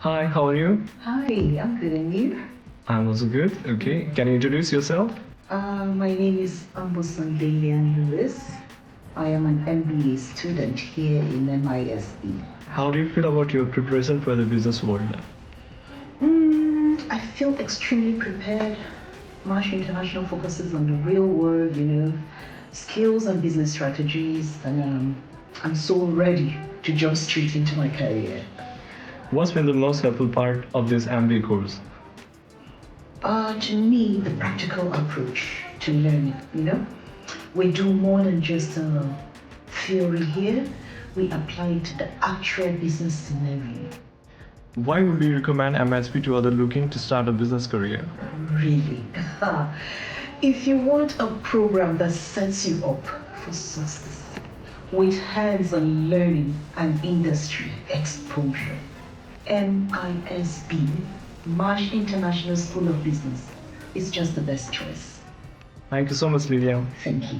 Hi, how are you? Hi, I'm good, and you? I'm also good. Okay, can you introduce yourself? My name is AMBOSON Lillian Louis. I am an MBA student here in MISB. How do you feel about your preparation for the business world? I feel extremely prepared. Marsh International focuses on the real world, skills and business strategies, and I'm so ready to jump straight into my career. What's been the most helpful part of this MBA course? To me, the practical approach to learning, we do more than just theory here. We apply it to the actual business scenario. Why would you recommend MSP to others looking to start a business career? Really. If you want a program that sets you up for success with hands-on learning and industry exposure, MISB, Marsh International School of Business, is just the best choice. Thank you so much, Lillian. Thank you.